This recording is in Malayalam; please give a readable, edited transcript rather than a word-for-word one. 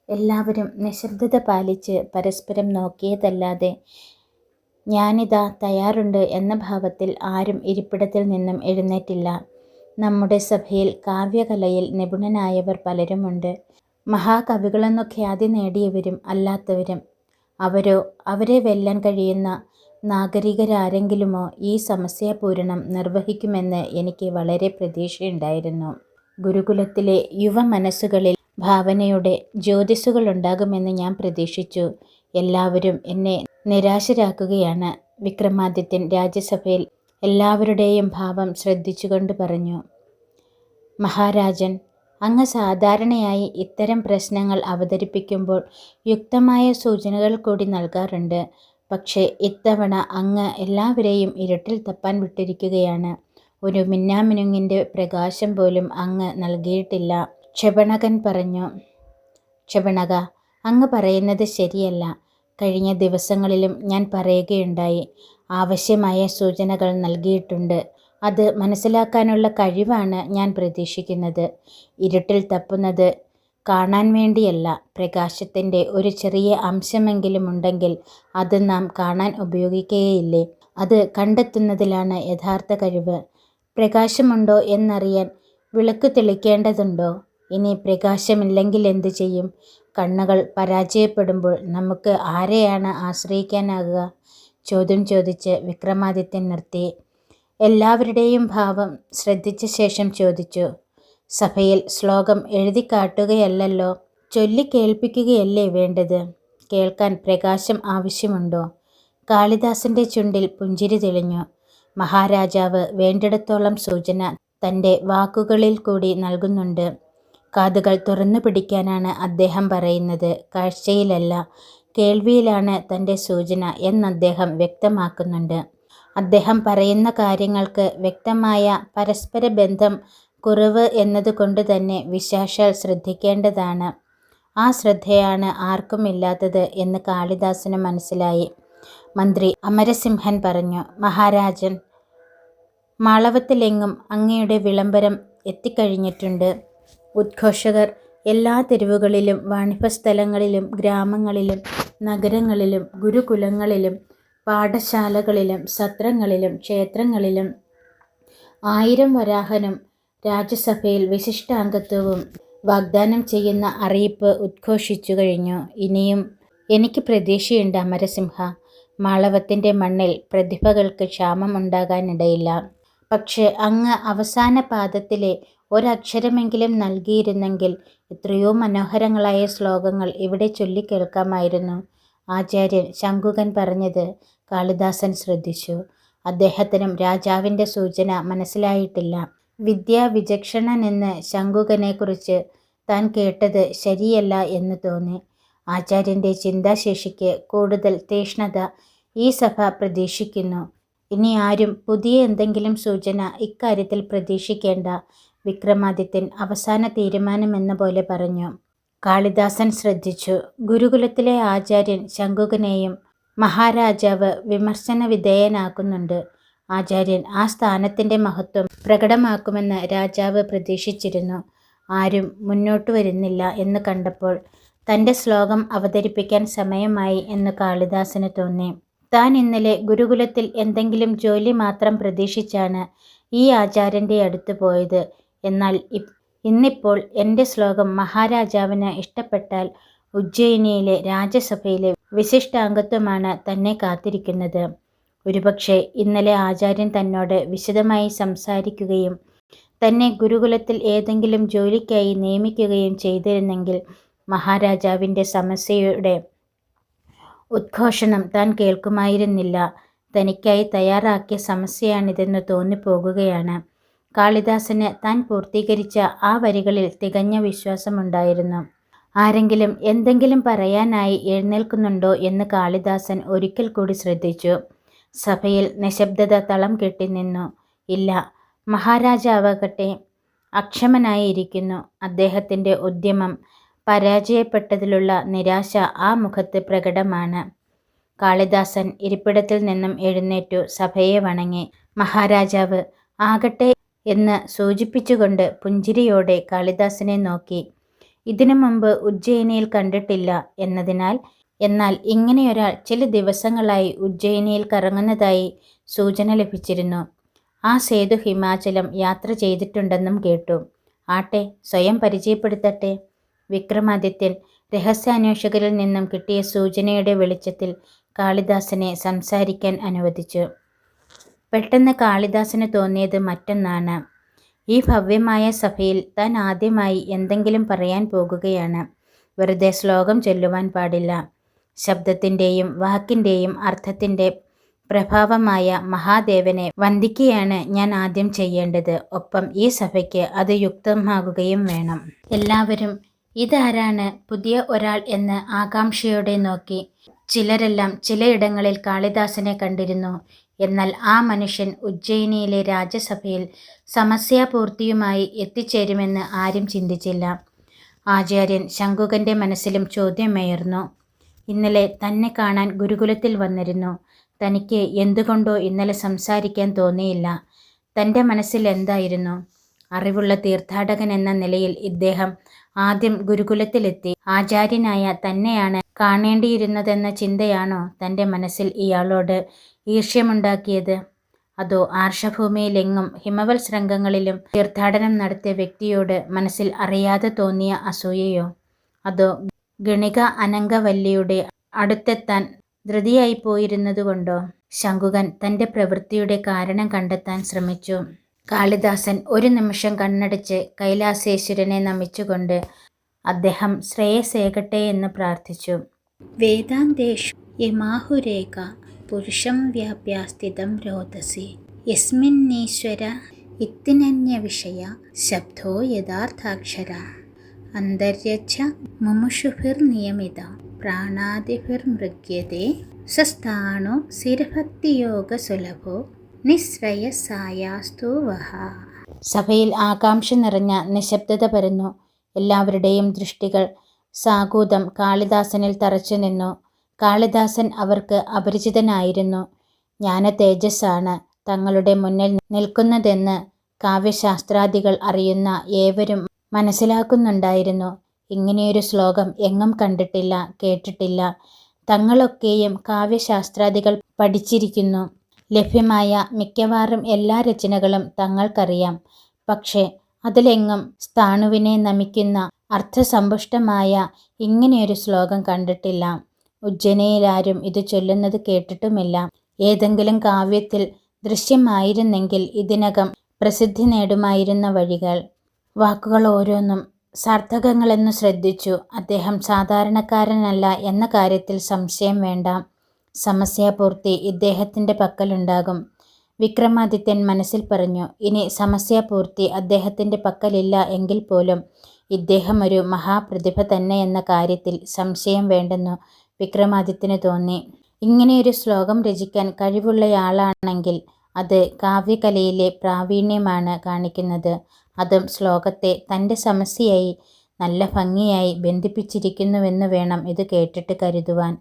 എല്ലാവരും നിശബ്ദത പാലിച്ച് പരസ്പരം നോക്കിയതല്ലാതെ ഞാനിതാ തയ്യാറുണ്ട് എന്ന ഭാവത്തിൽ ആരും ഇരിപ്പിടത്തിൽ നിന്നും എഴുന്നേറ്റില്ല. നമ്മുടെ സഭയിൽ കാവ്യകലയിൽ നിപുണനായവർ പലരുമുണ്ട്. മഹാകവികളെന്നു ഖ്യാതി നേടിയവരും അല്ലാത്തവരും. അവരെ വെല്ലാൻ കഴിയുന്ന നാഗരികരാരെങ്കിലുമോ ഈ സമസ്യാപൂരണം നിർവഹിക്കുമെന്ന് എനിക്ക് വളരെ പ്രതീക്ഷയുണ്ടായിരുന്നു. ഗുരുകുലത്തിലെ യുവമനസ്സുകളിൽ ഭാവനയുടെ ജ്യോതിസ്സുകളുണ്ടാകുമെന്ന് ഞാൻ പ്രതീക്ഷിച്ചു. എല്ലാവരും എന്നെ നിരാശരാക്കുകയാണ്. വിക്രമാദിത്യൻ രാജ്യസഭയിൽ എല്ലാവരുടെയും ഭാവം ശ്രദ്ധിച്ചുകൊണ്ട് പറഞ്ഞു. മഹാരാജൻ, അങ്ങ് സാധാരണയായി ഇത്തരം പ്രശ്നങ്ങൾ അവതരിപ്പിക്കുമ്പോൾ യുക്തമായ സൂചനകൾ കൂടി നൽകാറുണ്ട്. പക്ഷേ ഇത്തവണ അങ്ങ് എല്ലാവരെയും ഇരുട്ടിൽ തപ്പാൻ വിട്ടിരിക്കുകയാണ്. ഒരു മിന്നാമിനുങ്ങിൻ്റെ പ്രകാശം പോലും അങ്ങ് നൽകിയിട്ടില്ല. ക്ഷപണകൻ പറഞ്ഞു. ക്ഷപണക, അങ്ങ് പറയുന്നത് ശരിയല്ല. കഴിഞ്ഞ ദിവസങ്ങളിലും ഞാൻ പറയുകയുണ്ടായി. ആവശ്യമായ സൂചനകൾ നൽകിയിട്ടുണ്ട്. അത് മനസ്സിലാക്കാനുള്ള കഴിവാണ് ഞാൻ പ്രതീക്ഷിക്കുന്നത്. ഇരുട്ടിൽ തപ്പുന്നത് കാണാൻ വേണ്ടിയല്ല. പ്രകാശത്തിൻ്റെ ഒരു ചെറിയ അംശമെങ്കിലും ഉണ്ടെങ്കിൽ അത് നാം കാണാൻ ഉപയോഗിക്കുകയില്ലേ? അത് കണ്ടെത്തുന്നതിലാണ് യഥാർത്ഥ കഴിവ്. പ്രകാശമുണ്ടോ എന്നറിയാൻ വിളക്ക് തെളിക്കേണ്ടതുണ്ടോ? ഇനി പ്രകാശമില്ലെങ്കിൽ എന്തു ചെയ്യും? കണ്ണുകൾ പരാജയപ്പെടുമ്പോൾ നമുക്ക് ആരെയാണ് ആശ്രയിക്കാനാകുക? ചോദ്യം ചോദിച്ച് വിക്രമാദിത്യൻ നിർത്തി. എല്ലാവരുടെയും ഭാവം ശ്രദ്ധിച്ച ശേഷം ചോദിച്ചു. സഭയിൽ ശ്ലോകം എഴുതിക്കാട്ടുകയല്ലല്ലോ, ചൊല്ലിക്കേൾപ്പിക്കുകയല്ലേ വേണ്ടത്? കേൾക്കാൻ പ്രകാശം ആവശ്യമുണ്ടോ? കാളിദാസന്റെ ചുണ്ടിൽ പുഞ്ചിരി തെളിഞ്ഞു. മഹാരാജാവ് വേണ്ടിടത്തോളം സൂചന തൻ്റെ വാക്കുകളിൽ കൂടി നൽകുന്നുണ്ട്. കാതുകൾ തുറന്നു പിടിക്കാനാണ് അദ്ദേഹം പറയുന്നത്, കാഴ്ചയിലല്ല, കേൾവിയിലാണ് തൻ്റെ സൂചന എന്നദ്ദേഹം വ്യക്തമാക്കുന്നുണ്ട്. അദ്ദേഹം പറയുന്ന കാര്യങ്ങൾക്ക് വ്യക്തമായ പരസ്പര ബന്ധം കുറവ് എന്നതുകൊണ്ട് തന്നെ വിശേഷാൽ ശ്രദ്ധിക്കേണ്ടതാണ്. ആ ശ്രദ്ധയാണ് ആർക്കും ഇല്ലാത്തത് എന്ന് കാളിദാസന് മനസ്സിലായി. മന്ത്രി അമരസിംഹൻ പറഞ്ഞു. മഹാരാജൻ, മാളവത്തിലെങ്ങും അങ്ങയുടെ വിളംബരം എത്തിക്കഴിഞ്ഞിട്ടുണ്ട്. ഉദ്ഘോഷകർ എല്ലാ തെരുവുകളിലും വാണിഭസ്ഥലങ്ങളിലും ഗ്രാമങ്ങളിലും നഗരങ്ങളിലും ഗുരുകുലങ്ങളിലും പാഠശാലകളിലും സത്രങ്ങളിലും ക്ഷേത്രങ്ങളിലും 1000 വരാഹനും രാജ്യസഭയിൽ വിശിഷ്ടാംഗത്വവും വാഗ്ദാനം ചെയ്യുന്ന അറിയിപ്പ് ഉദ്ഘോഷിച്ചു കഴിഞ്ഞു. ഇനിയും എനിക്ക് പ്രതീക്ഷയുണ്ട് അമരസിംഹ. മാളവത്തിൻ്റെ മണ്ണിൽ പ്രതിഭകൾക്ക് ക്ഷാമം ഉണ്ടാകാനിടയില്ല. പക്ഷേ അങ്ങ് അവസാന പാദത്തിലെ ഒരക്ഷരമെങ്കിലും നൽകിയിരുന്നെങ്കിൽ എത്രയോ മനോഹരങ്ങളായ ശ്ലോകങ്ങൾ ഇവിടെ ചൊല്ലിക്കേൾക്കാമായിരുന്നു. ആചാര്യൻ ശങ്കുകൻ പറഞ്ഞത് കാളിദാസൻ ശ്രദ്ധിച്ചു. അദ്ദേഹത്തിനും രാജാവിൻ്റെ സൂചന മനസ്സിലായിട്ടില്ല. വിദ്യാവിചക്ഷണനെന്ന് ശങ്കുകനെക്കുറിച്ച് താൻ കേട്ടത് ശരിയല്ല എന്ന് തോന്നി. ആചാര്യൻ്റെ ചിന്താശേഷിക്ക് കൂടുതൽ തീക്ഷ്ണത ഈ സഭ പ്രതീക്ഷിക്കുന്നു. ഇനി ആരും പുതിയ എന്തെങ്കിലും സൂചന ഇക്കാര്യത്തിൽ പ്രതീക്ഷിക്കേണ്ട. വിക്രമാദിത്യൻ അവസാന തീരുമാനമെന്ന പോലെ പറഞ്ഞു. കാളിദാസൻ ശ്രദ്ധിച്ചു. ഗുരുകുലത്തിലെ ആചാര്യൻ ശങ്കുകനെയും മഹാരാജാവ് വിമർശന വിധേയനാക്കുന്നുണ്ട്. ആചാര്യൻ ആ സ്ഥാനത്തിൻ്റെ മഹത്വം പ്രകടമാക്കുമെന്ന് രാജാവ് പ്രതീക്ഷിച്ചിരുന്നു. ആരും മുന്നോട്ട് വരുന്നില്ല എന്ന് കണ്ടപ്പോൾ തൻ്റെ ശ്ലോകം അവതരിപ്പിക്കാൻ സമയമായി എന്ന് കാളിദാസന് തോന്നി. താൻ ഇന്നലെ ഗുരുകുലത്തിൽ എന്തെങ്കിലും ജോലി മാത്രം പ്രതീക്ഷിച്ചാണ് ഈ ആചാര്യൻ്റെ അടുത്ത് പോയത്. എന്നാൽ ഇന്നിപ്പോൾ എൻ്റെ ശ്ലോകം മഹാരാജാവിന് ഇഷ്ടപ്പെട്ടാൽ ഉജ്ജയിനിയിലെ രാജ്യസഭയിലെ വിശിഷ്ടാംഗത്വമാണ് തന്നെ കാത്തിരിക്കുന്നത്. ഒരുപക്ഷെ ഇന്നലെ ആചാര്യൻ തന്നോട് വിശദമായി സംസാരിക്കുകയും തന്നെ ഗുരുകുലത്തിൽ ഏതെങ്കിലും ജോലിക്കായി നിയമിക്കുകയും ചെയ്തിരുന്നെങ്കിൽ മഹാരാജാവിൻ്റെ സമസ്യയുടെ ഉദ്ഘോഷണം താൻ കേൾക്കുമായിരുന്നില്ല. തനിക്കായി തയ്യാറാക്കിയ സമസ്യയാണിതെന്ന് തോന്നിപ്പോകുകയാണ്. കാളിദാസന് താൻ പൂർത്തീകരിച്ച ആ വരികളിൽ തികഞ്ഞ വിശ്വാസമുണ്ടായിരുന്നു. ആരെങ്കിലും എന്തെങ്കിലും പറയാനായി എഴുന്നേൽക്കുന്നുണ്ടോ എന്ന് കാളിദാസൻ ഒരിക്കൽ കൂടി ശ്രദ്ധിച്ചു. സഭയിൽ നിശബ്ദത തളം കെട്ടി നിന്നു. ഇല്ല, മഹാരാജാവാകട്ടെ അക്ഷമനായിരിക്കുന്നു. അദ്ദേഹത്തിൻ്റെ ഉദ്യമം പരാജയപ്പെട്ടതിലുള്ള നിരാശ ആ മുഖത്ത് പ്രകടമാണ്. കാളിദാസൻ ഇരിപ്പിടത്തിൽ നിന്നും എഴുന്നേറ്റു സഭയെ വണങ്ങി. മഹാരാജാവ് ആകട്ടെ എന്ന് സൂചിപ്പിച്ചുകൊണ്ട് പുഞ്ചിരിയോടെ കാളിദാസനെ നോക്കി. ഇതിനു മുമ്പ് ഉജ്ജയിനിയിൽ കണ്ടിട്ടില്ല എന്നാൽ ഇങ്ങനെയൊരാൾ ചില ദിവസങ്ങളായി ഉജ്ജയിനിയിൽ കറങ്ങുന്നതായി സൂചന ലഭിച്ചിരുന്നു. ആ സേതു ഹിമാചലം യാത്ര ചെയ്തിട്ടുണ്ടെന്നും കേട്ടു. ആട്ടെ, സ്വയം പരിചയപ്പെടുത്തട്ടെ. വിക്രമാദിത്യൻ രഹസ്യാന്വേഷകരിൽ നിന്നും കിട്ടിയ സൂചനയുടെ വെളിച്ചത്തിൽ കാളിദാസനെ സംസാരിക്കാൻ അനുവദിച്ചു. പെട്ടെന്ന് കാളിദാസന് തോന്നിയത് മറ്റൊന്നാണ്. ഈ ഭവ്യമായ സഭയിൽ താൻ ആദ്യമായി എന്തെങ്കിലും പറയാൻ പോകുകയാണ്. വെറുതെ ശ്ലോകം ചൊല്ലുവാൻ പാടില്ല. ശബ്ദത്തിൻ്റെയും വാക്കിൻ്റെയും അർത്ഥത്തിൻ്റെ പ്രഭാവമായ മഹാദേവനെ വന്ദിക്കുകയാണ് ഞാൻ ആദ്യം ചെയ്യേണ്ടത്. ഒപ്പം ഈ സഭയ്ക്ക് അത് യുക്തമാകുകയും വേണം. എല്ലാവരും ഇതാരാണ്, പുതിയ ഒരാൾ എന്ന് ആകാംക്ഷയോടെ നോക്കി. ചിലരെല്ലാം ചിലയിടങ്ങളിൽ കാളിദാസനെ കണ്ടിരുന്നു. എന്നാൽ ആ മനുഷ്യൻ ഉജ്ജയിനിയിലെ രാജസഭയിൽ സമസ്യാപൂർത്തിയുമായി എത്തിച്ചേരുമെന്ന് ആരും ചിന്തിച്ചില്ല. ആചാര്യൻ ശങ്കുകൻ്റെ മനസ്സിലും ചോദ്യമേർന്നു. ഇന്നലെ തന്നെ കാണാൻ ഗുരുകുലത്തിൽ വന്നിരുന്നു. തനിക്ക് എന്തുകൊണ്ടോ ഇന്നലെ സംസാരിക്കാൻ തോന്നിയില്ല. തൻ്റെ മനസ്സിൽ എന്തായിരുന്നു? അറിവുള്ള തീർത്ഥാടകൻ എന്ന നിലയിൽ ഇദ്ദേഹം ആദ്യം ഗുരുകുലത്തിലെത്തി ആചാര്യനായ തന്നെയാണ് കാണേണ്ടിയിരുന്നതെന്ന ചിന്തയാണോ തൻ്റെ മനസ്സിൽ ഇയാളോട് ഈർഷ്യമുണ്ടാക്കിയത്? അതോ ആർഷഭൂമിയിലെങ്ങും ഹിമവൽ ശൃംഗങ്ങളിലും തീർത്ഥാടനം നടത്തിയ വ്യക്തിയോട് മനസ്സിൽ അറിയാതെ തോന്നിയ അസൂയയോ? അതോ ഗണിക അനങ്കവല്ലിയുടെ അടുത്തെത്താൻ ധൃതിയായിപ്പോയിരുന്നതുകൊണ്ടോ? ശങ്കുകൻ തൻ്റെ പ്രവൃത്തിയുടെ കാരണം കണ്ടെത്താൻ ശ്രമിച്ചു. കാളിദാസൻ ഒരു നിമിഷം കണ്ണടച്ച് കൈലാസേശ്വരനെ നമിച്ചുകൊണ്ട് അദ്ദേഹം ശ്രേയസേകട്ടെ എന്ന് പ്രാർത്ഥിച്ചു. വേദാന്തേഷു യമാഹുരേഖ പുരുഷം വ്യാപ്യ സ്ഥിതം രോദസി യസ്മിന്നീശ്വര ഇത്തിനന്യവിഷയ ശബ്ദോ യഥാർത്ഥാക്ഷര അന്തര്യച്ഛ മുമുഷുഭിർനിയമിത പ്രാണാദിഭിർമൃഗ്യത്തെ സസ്ഥാണു സ്ഥിരഭക്തിയോഗസുലഭോ നിശ്രയസായാസ്തു വഹ. സഭയിൽ ആകാംക്ഷ നിറഞ്ഞ നിശബ്ദത പരന്നു. എല്ലാവരുടെയും ദൃഷ്ടികൾ സാഗൂതം കാളിദാസനിൽ തറച്ചു നിന്നു. കാളിദാസൻ അവർക്ക് അപരിചിതനായിരുന്നു. ജ്ഞാന തേജസ്സാണ് തങ്ങളുടെ മുന്നിൽ നിൽക്കുന്നതെന്ന് കാവ്യശാസ്ത്രാദികൾ അറിയുന്ന ഏവരും മനസ്സിലാക്കുന്നുണ്ടായിരുന്നു. ഇങ്ങനെയൊരു ശ്ലോകം എങ്ങും കണ്ടിട്ടില്ല, കേട്ടിട്ടില്ല. തങ്ങളൊക്കെയും കാവ്യശാസ്ത്രാദികൾ പഠിച്ചിരിക്കുന്നു. ലഭ്യമായ മിക്കവാറും എല്ലാ രചനകളും തങ്ങൾക്കറിയാം. പക്ഷേ അതിലെങ്ങും സ്ഥാണുവിനെ നമിക്കുന്ന അർത്ഥസമ്പുഷ്ടമായ ഇങ്ങനെയൊരു ശ്ലോകം കണ്ടിട്ടില്ല. ഉജ്ജയിനിയിലാരും ഇത് ചൊല്ലുന്നത് കേട്ടിട്ടുമില്ല. ഏതെങ്കിലും കാവ്യത്തിൽ ദൃശ്യമായിരുന്നെങ്കിൽ ഇതിനകം പ്രസിദ്ധി നേടുമായിരുന്ന വഴികൾ. വാക്കുകൾ ഓരോന്നും സാർത്ഥകങ്ങളെന്നു ശ്രദ്ധിച്ചു. അദ്ദേഹം സാധാരണക്കാരനല്ല എന്ന കാര്യത്തിൽ സംശയം വേണ്ട. സമസ്യാപൂർത്തി ഇദ്ദേഹത്തിൻ്റെ പക്കലുണ്ടാകും. വിക്രമാദിത്യൻ മനസ്സിൽ പറഞ്ഞു. ഇനി സമസ്യാപൂർത്തി അദ്ദേഹത്തിൻ്റെ പക്കലില്ല എങ്കിൽ പോലും ഇദ്ദേഹം ഒരു മഹാപ്രതിഭ തന്നെയെന്ന കാര്യത്തിൽ സംശയം വേണ്ടെന്നു വിക്രമാദിത്യന് തോന്നി. ഇങ്ങനെയൊരു ശ്ലോകം രചിക്കാൻ കഴിവുള്ളയാളാണെങ്കിൽ അത് കാവ്യകലയിലെ പ്രാവീണ്യമാണ് കാണിക്കുന്നത്. അതും ശ്ലോകത്തെ തൻ്റെ സമസ്യയായി നല്ല ഭംഗിയായി ബന്ധിപ്പിച്ചിരിക്കുന്നുവെന്ന് വേണം ഇത് കേട്ടിട്ട് കരുതുവാൻ.